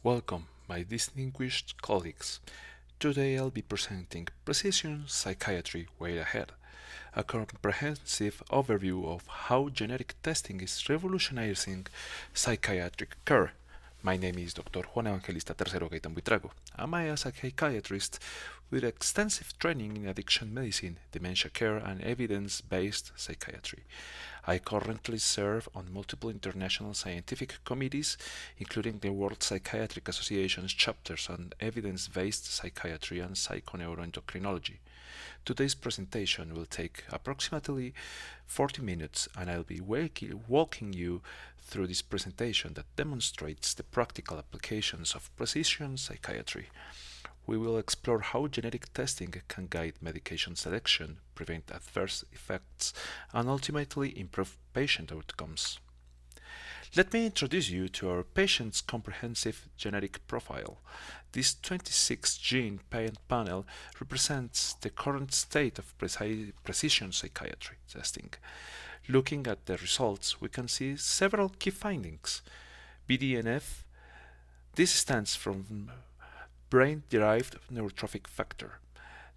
Welcome, my distinguished colleagues. Today I'll be presenting Precision Psychiatry Way Ahead, a comprehensive overview of how genetic testing is revolutionizing psychiatric care. My name is Dr. Juan Evangelista III Gaitan Buitrago. I'm a psychiatrist with extensive training in addiction medicine, dementia care, and evidence-based psychiatry. I currently serve on multiple international scientific committees, including the World Psychiatric Association's chapters on evidence-based psychiatry and psychoneuroendocrinology. Today's presentation will take approximately 40 minutes, and I'll be walking you through this presentation that demonstrates the practical applications of precision psychiatry. We will explore how genetic testing can guide medication selection, prevent adverse effects, and ultimately improve patient outcomes. Let me introduce you to our patient's comprehensive genetic profile. This 26-gene panel represents the current state of precision psychiatry testing. Looking at the results, we can see several key findings. BDNF, this stands for brain-derived neurotrophic factor.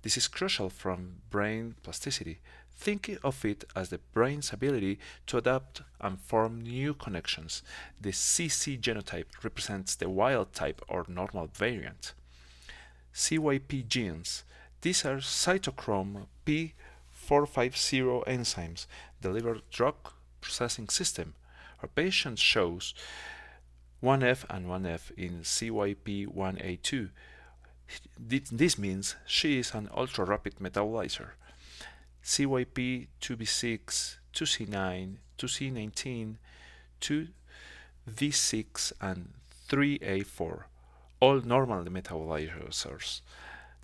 This is crucial from brain plasticity. Think of it as the brain's ability to adapt and form new connections. The CC genotype represents the wild type or normal variant. CYP genes. These are cytochrome P450 enzymes delivered drug processing system. Our patient shows 1F and 1F in CYP1A2. This means she is an ultra-rapid metabolizer. CYP2B6, 2C9, 2C19, 2V6, and 3A4, all normal metabolizers.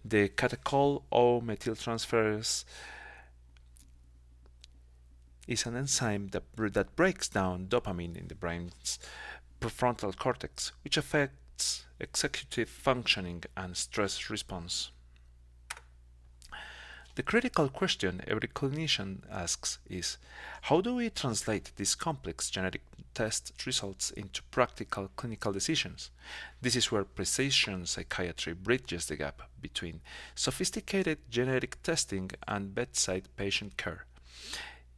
The catechol O methyltransferase is an enzyme that breaks down dopamine in the brain's prefrontal cortex, which affects executive functioning and stress response. The critical question every clinician asks is, how do we translate these complex genetic test results into practical clinical decisions? This is where precision psychiatry bridges the gap between sophisticated genetic testing and bedside patient care.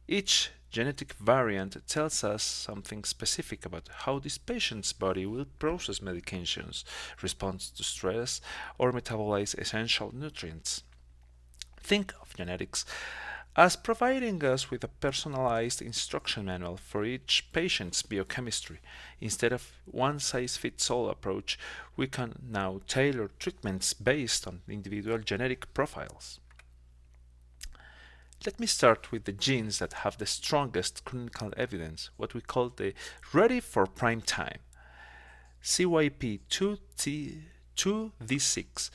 Each genetic variant tells us something specific about how this patient's body will process medications, respond to stress, or metabolize essential nutrients. Think of genetics as providing us with a personalized instruction manual for each patient's biochemistry. Instead of one-size-fits-all approach, we can now tailor treatments based on individual genetic profiles. Let me start with the genes that have the strongest clinical evidence, what we call the ready for prime time. CYP2D6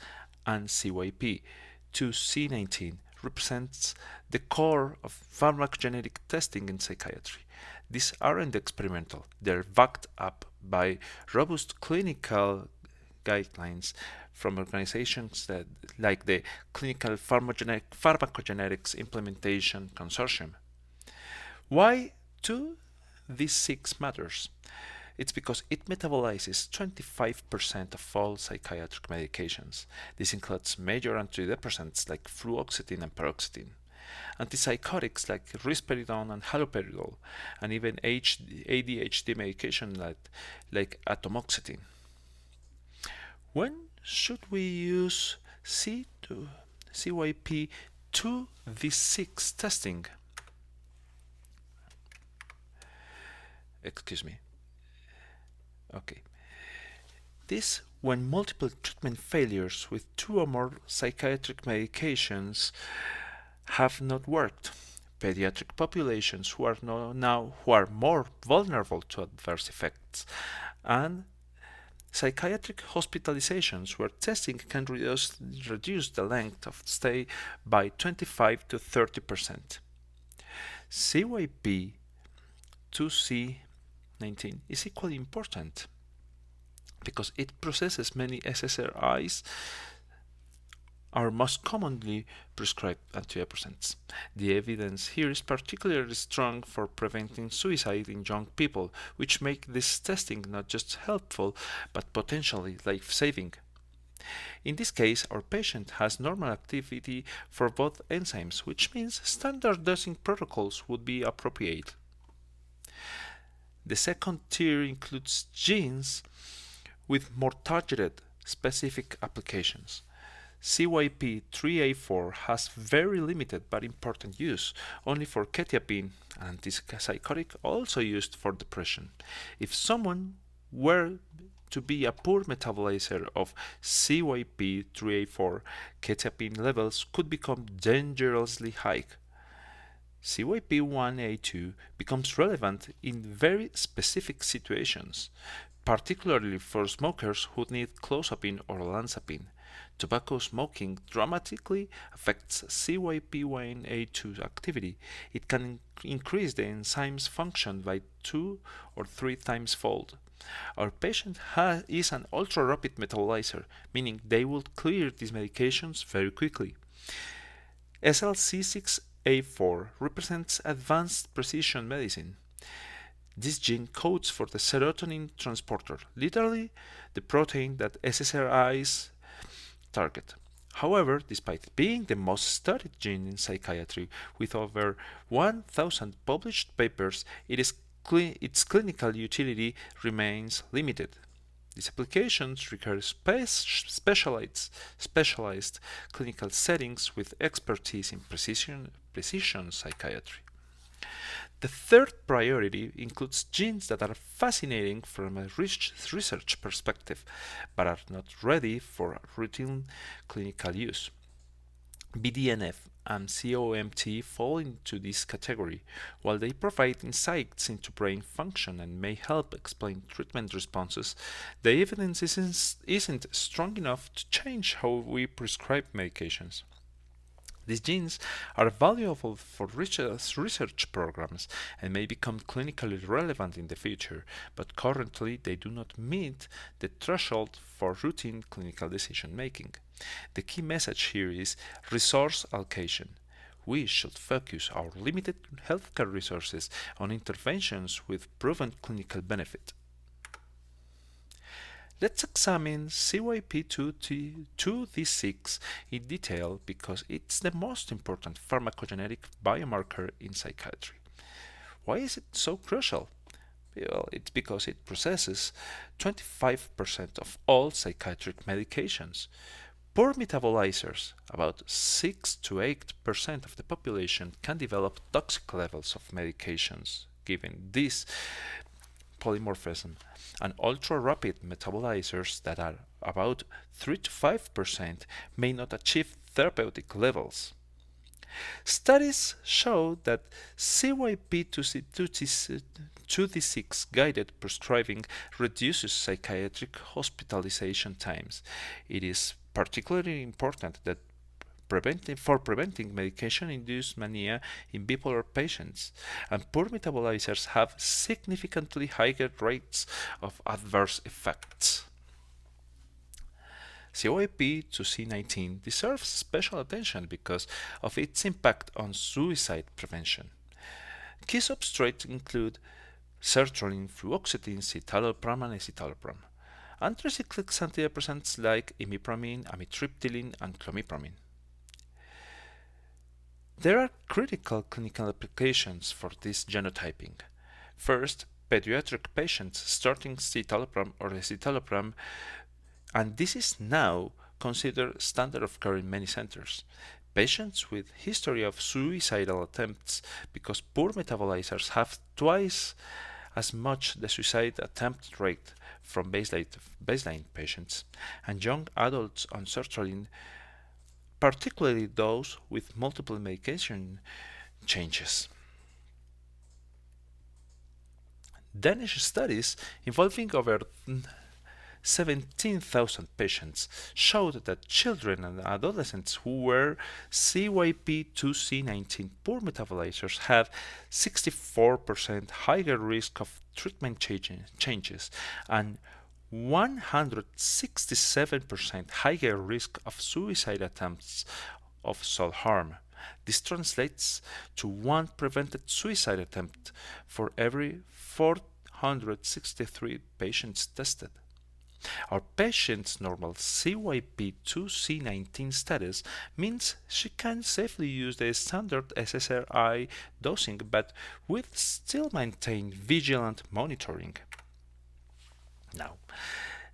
and CYP2C19 represents the core of pharmacogenetic testing in psychiatry. These aren't experimental, they're backed up by robust clinical guidelines from organizations like the Clinical Pharmacogenetics Implementation Consortium. Why 2D6 matters? It's because it metabolizes 25% of all psychiatric medications. This includes major antidepressants like fluoxetine and paroxetine, antipsychotics like risperidone and haloperidol, and even ADHD medication like atomoxetine. When should we use CYP2D6 testing? Excuse me. Okay. This when multiple treatment failures with two or more psychiatric medications have not worked. Pediatric populations who are more vulnerable to adverse effects, and psychiatric hospitalizations where testing can reduce the length of stay by 25 to 30%. CYP2C19 is equally important because it processes many SSRIs are most commonly prescribed antidepressants. The evidence here is particularly strong for preventing suicide in young people, which make this testing not just helpful but potentially life-saving. In this case, our patient has normal activity for both enzymes, which means standard dosing protocols would be appropriate. The second tier includes genes with more targeted, specific applications. CYP3A4 has very limited but important use, only for quetiapine, an antipsychotic also used for depression. If someone were to be a poor metabolizer of CYP3A4, quetiapine levels could become dangerously high. CYP1A2 becomes relevant in very specific situations, particularly for smokers who need clozapine or olanzapine. Tobacco smoking dramatically affects CYP1A2 activity. It can increase the enzyme's function by 2 or 3 times fold. Our patient is an ultra-rapid metabolizer, meaning they will clear these medications very quickly. SLC6A4 represents advanced precision medicine. This gene codes for the serotonin transporter, literally the protein that SSRIs target. However, despite being the most studied gene in psychiatry, with over 1,000 published papers, its clinical utility remains limited. These applications require specialized clinical settings with expertise in precision psychiatry. The third priority includes genes that are fascinating from a research perspective, but are not ready for routine clinical use. BDNF and COMT fall into this category. While they provide insights into brain function and may help explain treatment responses, the evidence isn't strong enough to change how we prescribe medications. These genes are valuable for research programs and may become clinically relevant in the future, but currently they do not meet the threshold for routine clinical decision making. The key message here is resource allocation. We should focus our limited healthcare resources on interventions with proven clinical benefit. Let's examine CYP2D6 in detail because it's the most important pharmacogenetic biomarker in psychiatry. Why is it so crucial? Well, it's because it processes 25% of all psychiatric medications. Poor metabolizers, about 6 to 8% of the population, can develop toxic levels of medications given this polymorphism, and ultra-rapid metabolizers that are about 3 to 5% may not achieve therapeutic levels. Studies show that CYP2D6 guided prescribing reduces psychiatric hospitalization times. It is particularly important that preventing medication-induced mania in bipolar patients, and poor metabolizers have significantly higher rates of adverse effects. CYP2C19 deserves special attention because of its impact on suicide prevention. Key substrates include sertraline, fluoxetine, citalopram, and escitalopram, and tricyclic antidepressants like imipramine, amitriptyline, and clomipramine. There are critical clinical applications for this genotyping. First, pediatric patients starting citalopram or escitalopram, and this is now considered standard of care in many centers. Patients with history of suicidal attempts because poor metabolizers have twice as much the suicide attempt rate from baseline patients, and young adults on sertraline, particularly those with multiple medication changes. Danish studies involving over 17,000 patients showed that children and adolescents who were CYP2C19 poor metabolizers had 64% higher risk of treatment changes and 167% higher risk of suicide attempts of self-harm. This translates to one prevented suicide attempt for every 463 patients tested. Our patient's normal CYP2C19 status means she can safely use the standard SSRI dosing but will still maintain vigilant monitoring. Now,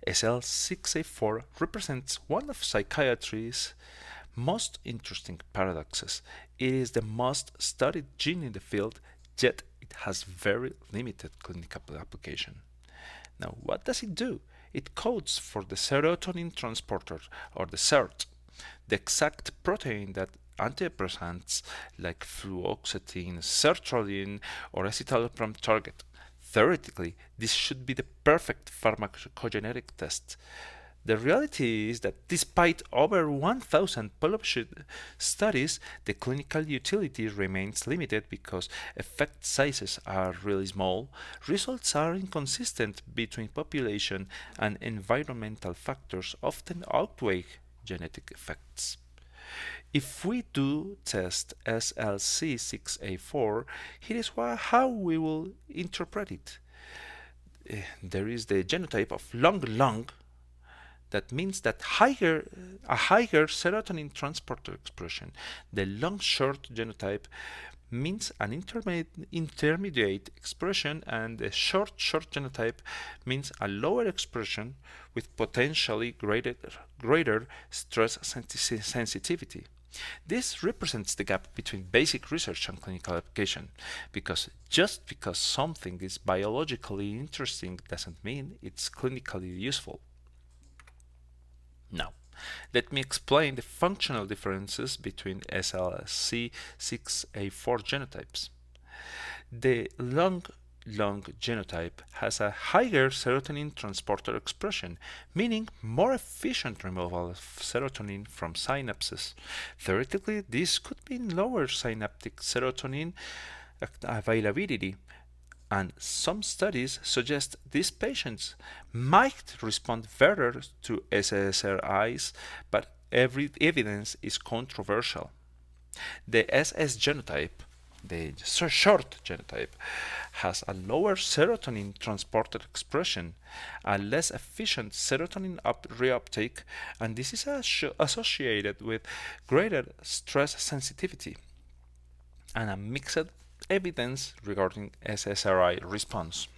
SL6A4 represents one of psychiatry's most interesting paradoxes. It is the most studied gene in the field, yet it has very limited clinical application. Now, what does it do? It codes for the serotonin transporter, or the SERT, the exact protein that antidepressants like fluoxetine, sertraline, or escitalopram target. Theoretically, this should be the perfect pharmacogenetic test. The reality is that despite over 1,000 published studies, the clinical utility remains limited because effect sizes are really small, results are inconsistent between population, and environmental factors often outweigh genetic effects. If we do test SLC6A4, here is how we will interpret it. There is the genotype of long. That means that a higher serotonin transporter expression. The long-short genotype means an intermediate expression, and the short genotype means a lower expression with potentially greater stress sensitivity. This represents the gap between basic research and clinical application, because just because something is biologically interesting doesn't mean it's clinically useful. Now, let me explain the functional differences between SLC6A4 genotypes. The long genotype has a higher serotonin transporter expression, meaning more efficient removal of serotonin from synapses. Theoretically, this could mean lower synaptic serotonin availability, and some studies suggest these patients might respond better to SSRIs, but every evidence is controversial. The SS genotype, the short genotype, has a lower serotonin transporter expression, a less efficient serotonin reuptake, and this is associated with greater stress sensitivity and a mixed evidence regarding SSRI response.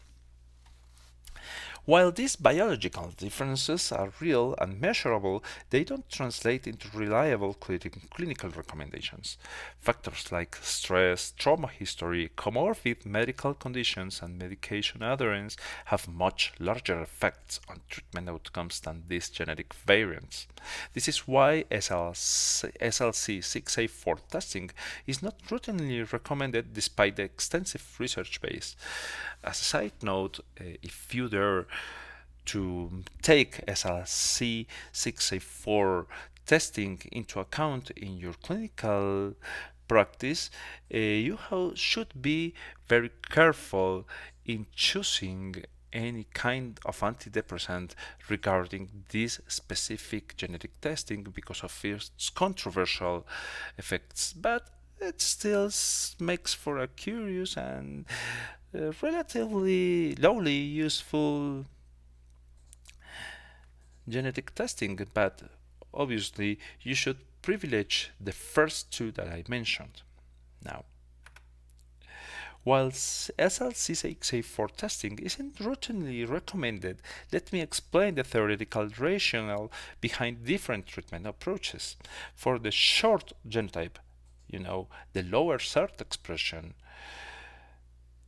While these biological differences are real and measurable, they don't translate into reliable clinical recommendations. Factors like stress, trauma history, comorbid medical conditions, and medication adherence have much larger effects on treatment outcomes than these genetic variants. This is why SLC6A4 testing is not routinely recommended despite the extensive research base. As a side note, if you dare to take SLC6A4 testing into account in your clinical practice, you should be very careful in choosing any kind of antidepressant regarding this specific genetic testing because of its controversial effects, but it still makes for a curious and relatively lowly useful genetic testing, but obviously you should privilege the first two that I mentioned. Now, while SLC6A4 testing isn't routinely recommended, let me explain the theoretical rationale behind different treatment approaches. For the short genotype, the lower SERT expression,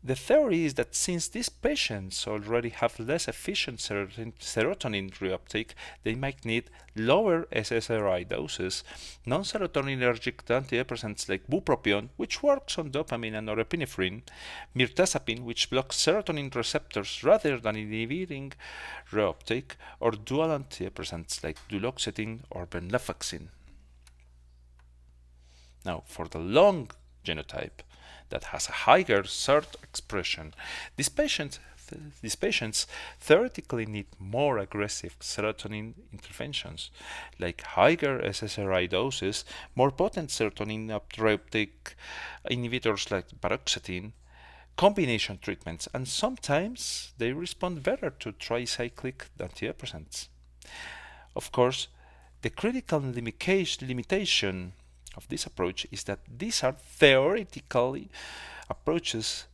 the theory is that since these patients already have less efficient serotonin reuptake, they might need lower SSRI doses, non-serotonergic antidepressants like bupropion, which works on dopamine and norepinephrine, mirtazapine, which blocks serotonin receptors rather than inhibiting reuptake, or dual antidepressants like duloxetine or venlafaxine. Now, for the long genotype, that has a higher SERT expression, these patients these patients theoretically need more aggressive serotonin interventions, like higher SSRI doses, more potent serotonin uptake inhibitors like paroxetine, combination treatments, and sometimes they respond better to tricyclic antidepressants. Of course, the critical limitation of this approach is that these are theoretical approaches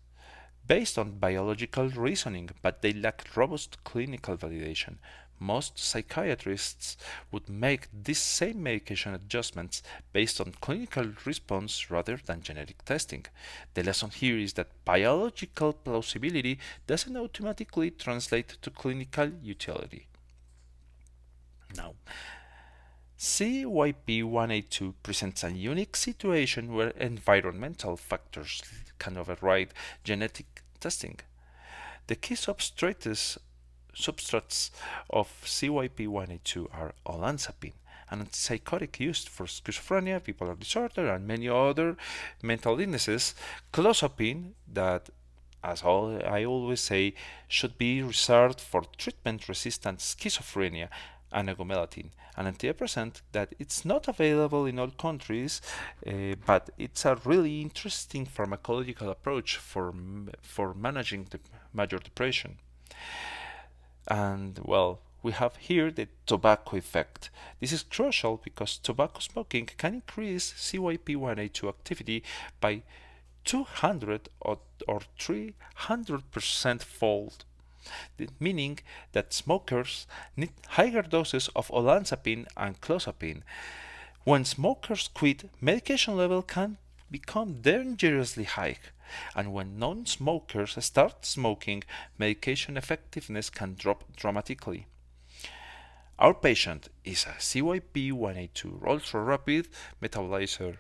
based on biological reasoning, but they lack robust clinical validation. Most psychiatrists would make these same medication adjustments based on clinical response rather than genetic testing. The lesson here is that biological plausibility doesn't automatically translate to clinical utility. Now, CYP1A2 presents a unique situation where environmental factors can override genetic testing. The key substrates of CYP1A2 are olanzapine, an antipsychotic used for schizophrenia, bipolar disorder, and many other mental illnesses, clozapine, that, I always say, should be reserved for treatment-resistant schizophrenia, and agomelatine, an antidepressant that it's not available in all countries, but it's a really interesting pharmacological approach for managing the major depression. And well, we have here the tobacco effect. This is crucial because tobacco smoking can increase CYP1A2 activity by 200 or 300% fold, meaning that smokers need higher doses of olanzapine and clozapine. When smokers quit, medication level can become dangerously high, and when non-smokers start smoking, medication effectiveness can drop dramatically. Our patient is a CYP1A2 ultra-rapid metabolizer.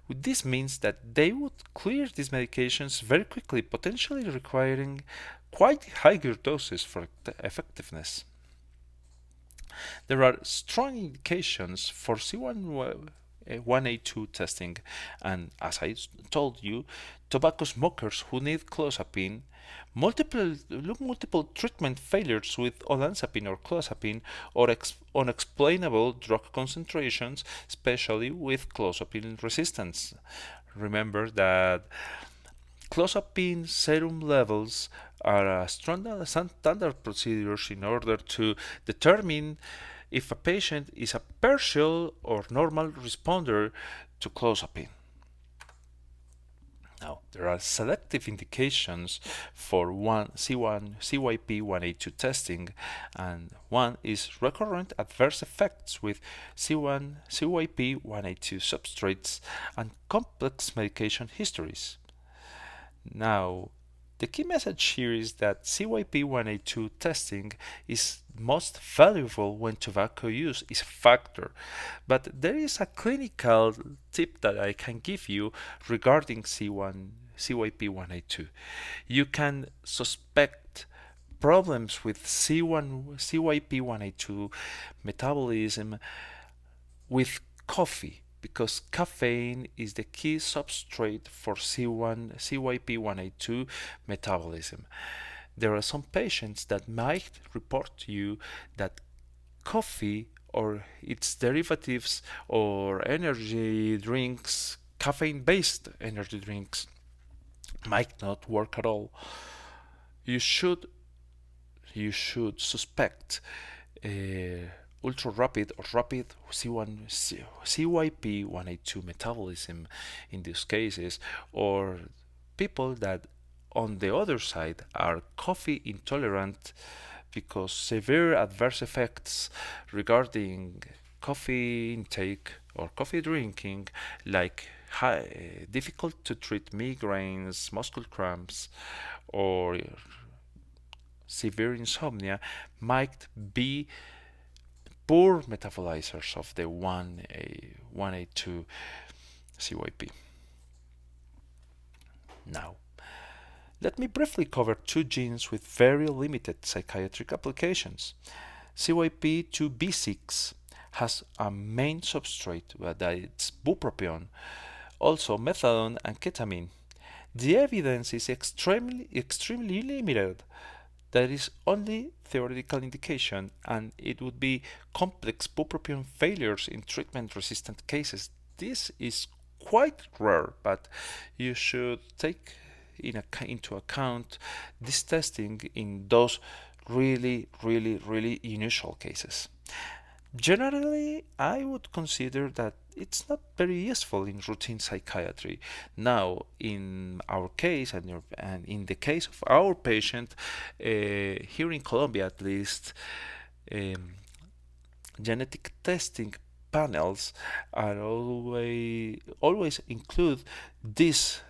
This means that they would clear these medications very quickly, potentially requiring quite higher doses for effectiveness. There are strong indications for C1A2 testing, and as I told you, tobacco smokers who need clozapine, multiple treatment failures with olanzapine or clozapine, or unexplainable drug concentrations, especially with clozapine resistance. Remember that clozapine serum levels are a standard procedures in order to determine if a patient is a partial or normal responder to clozapine. Now, there are selective indications for CYP1A2 testing, and one is recurrent adverse effects with CYP1A2 substrates and complex medication histories. Now, the key message here is that CYP1A2 testing is most valuable when tobacco use is a factor, but there is a clinical tip that I can give you regarding CYP1A2. You can suspect problems with CYP1A2 metabolism with coffee, because caffeine is the key substrate for CYP1A2 metabolism. There are some patients that might report to you that coffee or its derivatives or energy drinks, caffeine-based energy drinks, might not work at all. You should suspect ultra rapid or rapid CYP1A2 metabolism in these cases, or people that on the other side are coffee intolerant, because severe adverse effects regarding coffee intake or coffee drinking, like difficult to treat migraines, muscle cramps, or severe insomnia, might be poor metabolizers of the 1A2 CYP. Now, let me briefly cover two genes with very limited psychiatric applications. CYP2B6 has a main substrate that is bupropion, also methadone and ketamine. The evidence is extremely limited. There is only theoretical indication, and it would be complex bupropion failures in treatment-resistant cases. This is quite rare, but you should take into account this testing in those really unusual cases. Generally, I would consider that it's not very useful in routine psychiatry. Now, in our case, and in the case of our patient, here in Colombia at least, um, genetic testing panels are always include this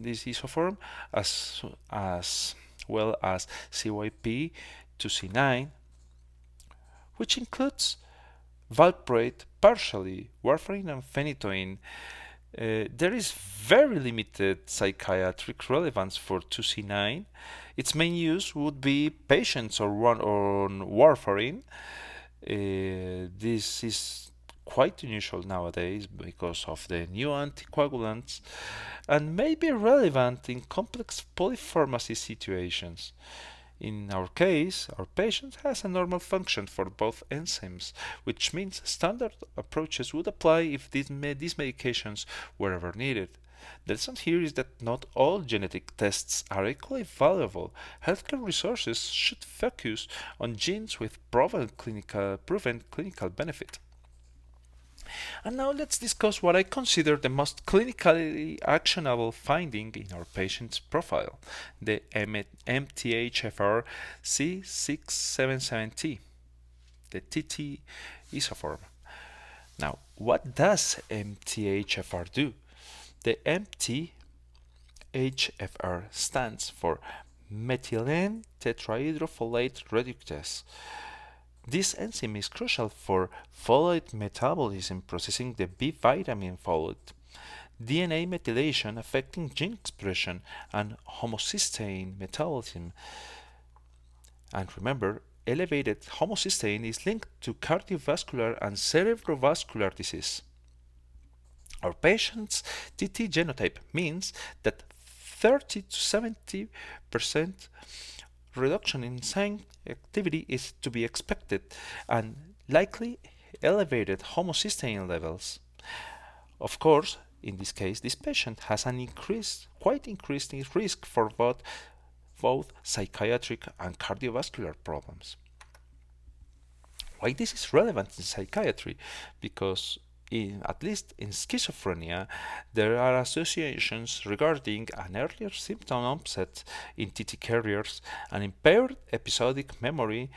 isoform as well as CYP to C9, which includes valproate, partially warfarin and phenytoin. There is very limited psychiatric relevance for 2C9. Its main use would be patients on warfarin. This is quite unusual nowadays because of the new anticoagulants and may be relevant in complex polypharmacy situations. In our case, our patient has a normal function for both enzymes, which means standard approaches would apply if these medications were ever needed. The lesson here is that not all genetic tests are equally valuable. Healthcare resources should focus on genes with proven clinical benefit. And now let's discuss what I consider the most clinically actionable finding in our patient's profile, the MTHFR C677T, the TT isoform. Now, what does MTHFR do? The MTHFR stands for methylene tetrahydrofolate reductase. This enzyme is crucial for folate metabolism, processing the B vitamin folate, DNA methylation affecting gene expression, and homocysteine metabolism. And remember, elevated homocysteine is linked to cardiovascular and cerebrovascular disease. Our patient's TT genotype means that 30 to 70% reduction in enzyme activity is to be expected and likely elevated homocysteine levels. Of course, in this case, this patient has an quite increased risk for both psychiatric and cardiovascular problems. Why this is relevant in psychiatry? Because at least in schizophrenia, there are associations regarding an earlier symptom onset in TT carriers, an impaired episodic memory,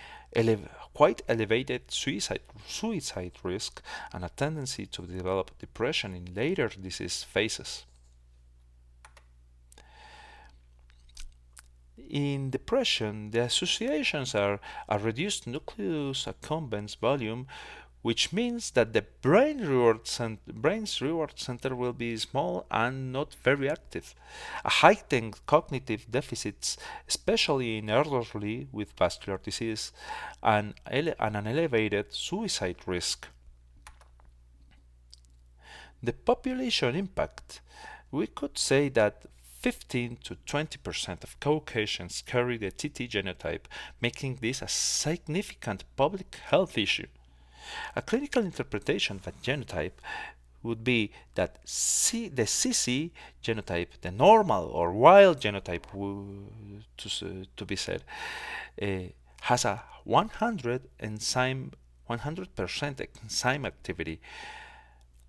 quite elevated suicide risk, and a tendency to develop depression in later disease phases. In depression, the associations are a reduced nucleus accumbens volume, which means that the brain's reward center will be small and not very active. A heightened cognitive deficits, especially in elderly with vascular disease, and an elevated suicide risk. The population impact. We could say that 15 to 20% of Caucasians carry the TT genotype, making this a significant public health issue. A clinical interpretation of a genotype would be that the CC genotype, the normal or wild genotype to be said, has a 100% enzyme activity,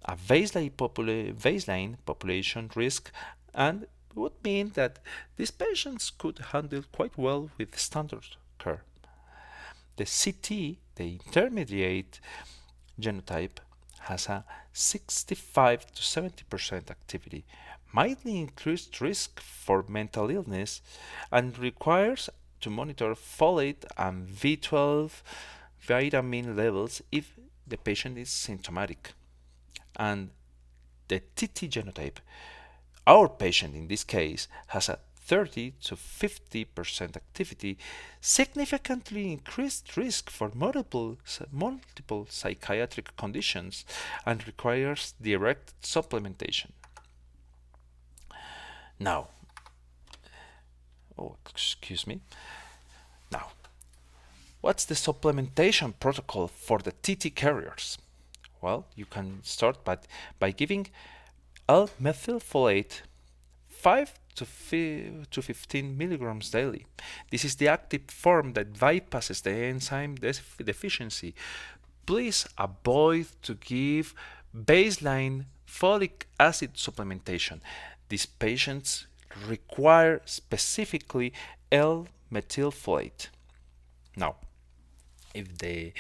a baseline population risk, and would mean that these patients could handle quite well with standard care. The CT, the intermediate genotype, has a 65 to 70% activity, mildly increased risk for mental illness, and requires to monitor folate and B12 vitamin levels if the patient is symptomatic. And the TT genotype, our patient in this case has a 30 to 50% activity, significantly increased risk for multiple psychiatric conditions, and requires direct supplementation. Now, Now, what's the supplementation protocol for the TT carriers? Well, you can start by giving L-methylfolate 5 to 15 milligrams daily. This is the active form that bypasses the enzyme deficiency. Please avoid to give baseline folic acid supplementation. These patients require specifically L-methylfolate. Now, if the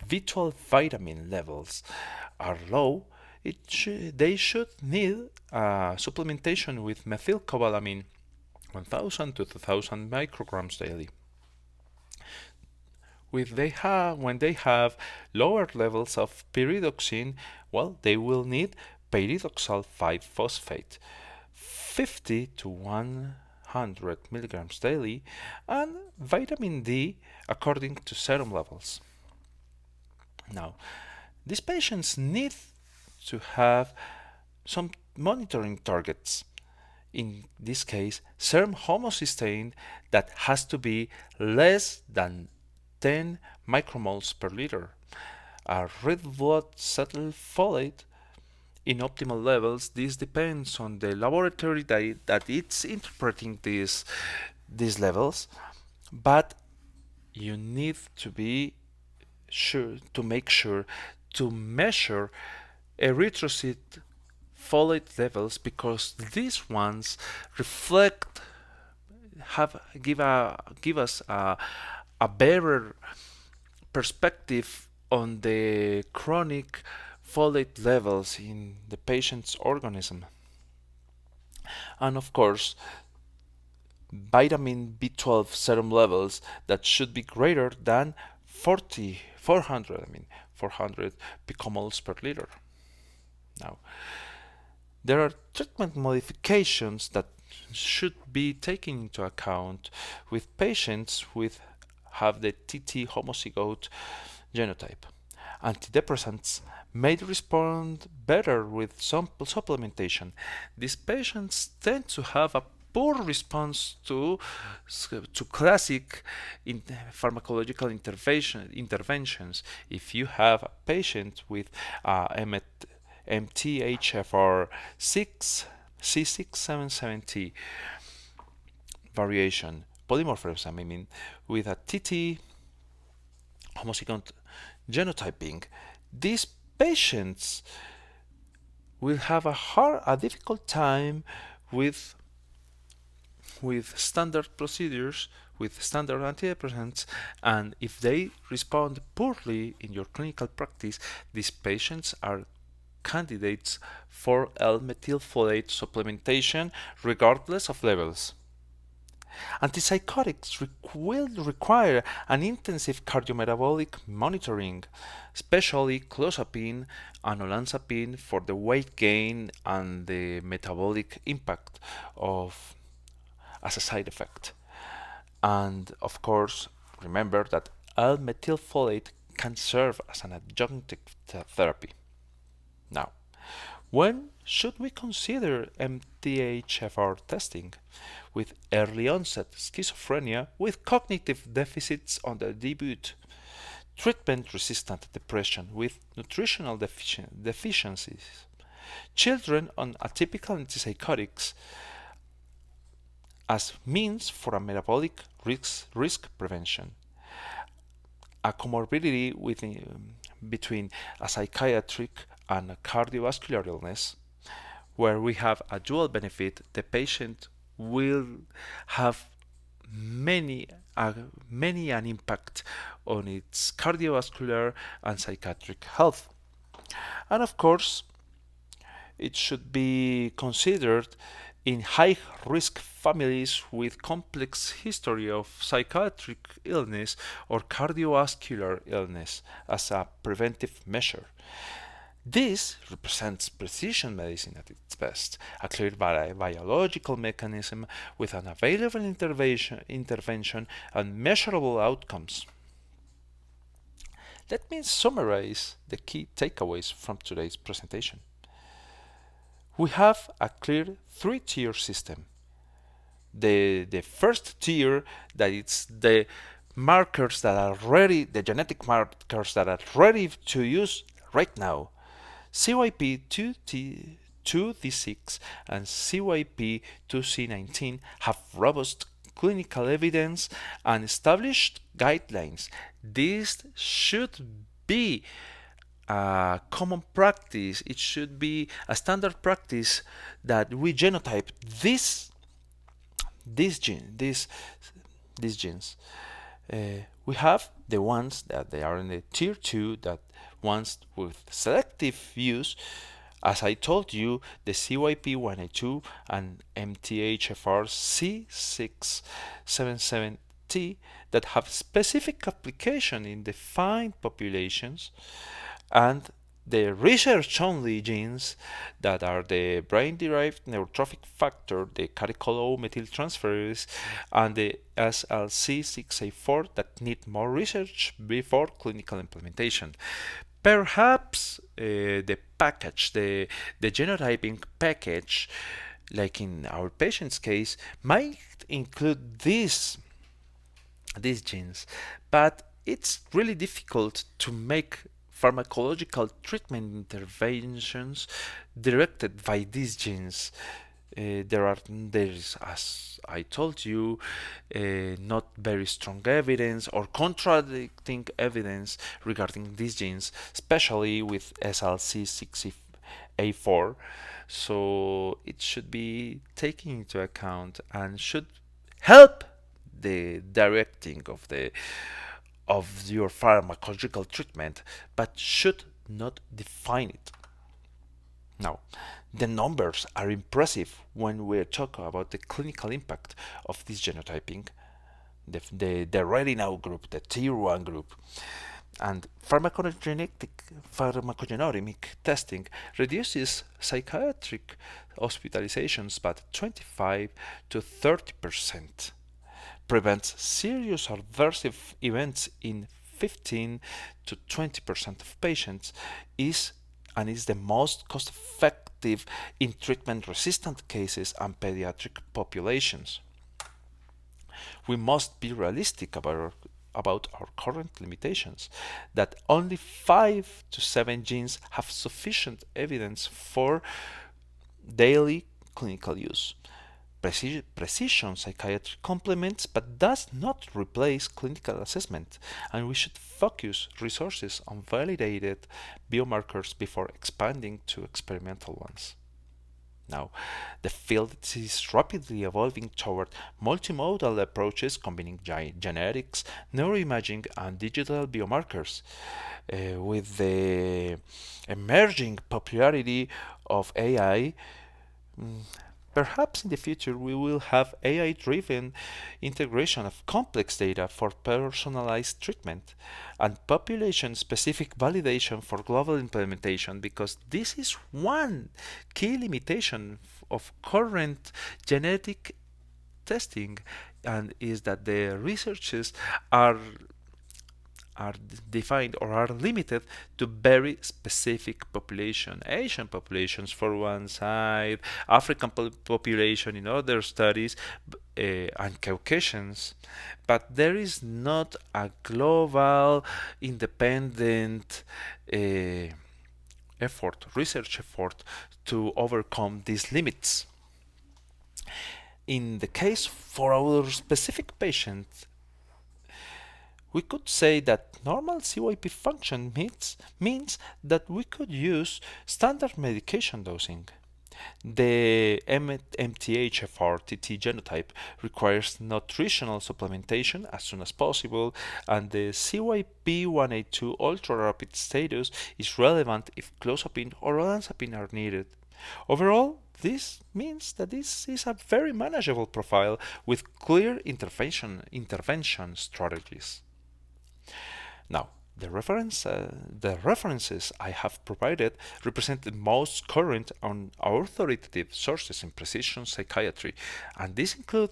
B12 vitamin levels are low, they should need supplementation with methylcobalamin 1000 to 2000 micrograms daily. When they have lower levels of pyridoxine, well, they will need pyridoxal 5-phosphate 50 to 100 milligrams daily, and vitamin D according to serum levels. Now, these patients need to have some monitoring targets. In this case, serum homocysteine that has to be less than 10 micromoles per liter. A red blood cell folate in optimal levels. This depends on the laboratory that it's interpreting these levels, but you need to be sure to make sure to measure erythrocyte folate levels, because these ones give us a better perspective on the chronic folate levels in the patient's organism. And of course, vitamin B12 serum levels that should be greater than 400 picomoles per liter. Now, there are treatment modifications that should be taken into account with patients have the TT homozygote genotype. Antidepressants may respond better with some supplementation. These patients tend to have a poor response to classic pharmacological interventions. If you have a patient with MTHFR 6 C677T variation polymorphism, with a TT homozygote genotyping, these patients will have a difficult time with standard procedures, with standard antidepressants, and if they respond poorly in your clinical practice, these patients are candidates for L-methylfolate supplementation regardless of levels. Antipsychotics will require an intensive cardiometabolic monitoring, especially clozapine and olanzapine for the weight gain and the metabolic impact as a side effect. And of course, remember that L-methylfolate can serve as an adjunctive therapy. Now, when should we consider MTHFR testing? With early onset schizophrenia with cognitive deficits on the debut, treatment-resistant depression with nutritional deficiencies, children on atypical antipsychotics as means for a metabolic risk prevention, a comorbidity between a psychiatric and a cardiovascular illness, where we have a dual benefit. The patient will have many an impact on its cardiovascular and psychiatric health. And of course, it should be considered in high-risk families with complex history of psychiatric illness or cardiovascular illness as a preventive measure. This represents precision medicine at its best, a clear biological mechanism with an available intervention and measurable outcomes. Let me summarize the key takeaways from today's presentation. We have a clear three-tier system. the first tier, that it's the markers that are ready, the genetic markers that are ready to use right now. CYP2D6 and CYP2C19 have robust clinical evidence and established guidelines. This should be a common practice. It should be a standard practice that we genotype these genes. We have the ones that they are in the tier 2, that ones with selective use, as I told you, the CYP1A2 and MTHFR C677T, that have specific application in defined populations, and the research-only genes that are the brain-derived neurotrophic factor, the catechol-O-methyltransferase, and the SLC6A4 that need more research before clinical implementation. Perhaps the package, the genotyping package, like in our patient's case, might include these genes, but it's really difficult to make pharmacological treatment interventions directed by these genes. There is, as I told you, not very strong evidence or contradicting evidence regarding these genes, especially with SLC6A4. So it should be taken into account and should help the directing of your pharmacological treatment, but should not define it. Now, the numbers are impressive when we talk about the clinical impact of this genotyping. The ready now group, the tier 1 group, and pharmacogenomic testing reduces psychiatric hospitalizations by 25 to 30%, prevents serious adverse events in 15 to 20% of patients, is the most cost-effective in treatment-resistant cases and pediatric populations. We must be realistic about our current limitations, that only 5 to 7 genes have sufficient evidence for daily clinical use. Precision psychiatry complements but does not replace clinical assessment, and we should focus resources on validated biomarkers before expanding to experimental ones. Now, the field is rapidly evolving toward multimodal approaches combining genetics, neuroimaging, and digital biomarkers. With the emerging popularity of AI, perhaps in the future we will have AI-driven integration of complex data for personalized treatment and population-specific validation for global implementation, because this is one key limitation of current genetic testing, and is that the researches are defined or are limited to very specific population. Asian populations for one side, African population in other studies, and Caucasians, but there is not a global independent research effort to overcome these limits. In the case for our specific patient, we could say that normal CYP function means that we could use standard medication dosing. The MTHFR-TT genotype requires nutritional supplementation as soon as possible, and the CYP1A2 ultra-rapid status is relevant if clozapine or olanzapine are needed. Overall, this means that this is a very manageable profile with clear intervention strategies. Now, the references I have provided represent the most current and authoritative sources in precision psychiatry, and these include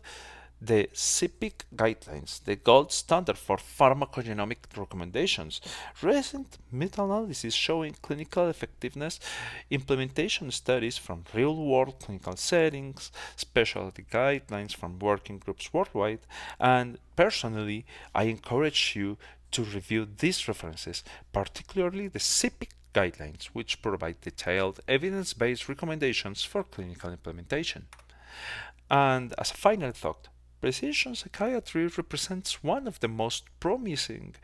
The CPIC guidelines, the gold standard for pharmacogenomic recommendations. Recent meta-analysis showing clinical effectiveness, implementation studies from real-world clinical settings, specialty guidelines from working groups worldwide, and personally, I encourage you to review these references, particularly the CPIC guidelines, which provide detailed evidence-based recommendations for clinical implementation. And as a final thought, precision psychiatry represents one of the most promising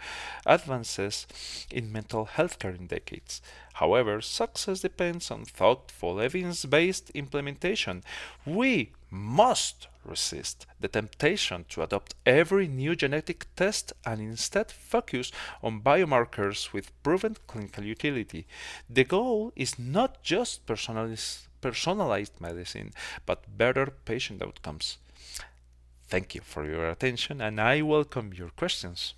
advances in mental health care in decades. However, success depends on thoughtful, evidence based implementation. We must resist the temptation to adopt every new genetic test and instead focus on biomarkers with proven clinical utility. The goal is not just personalized medicine, but better patient outcomes. Thank you for your attention, and I welcome your questions.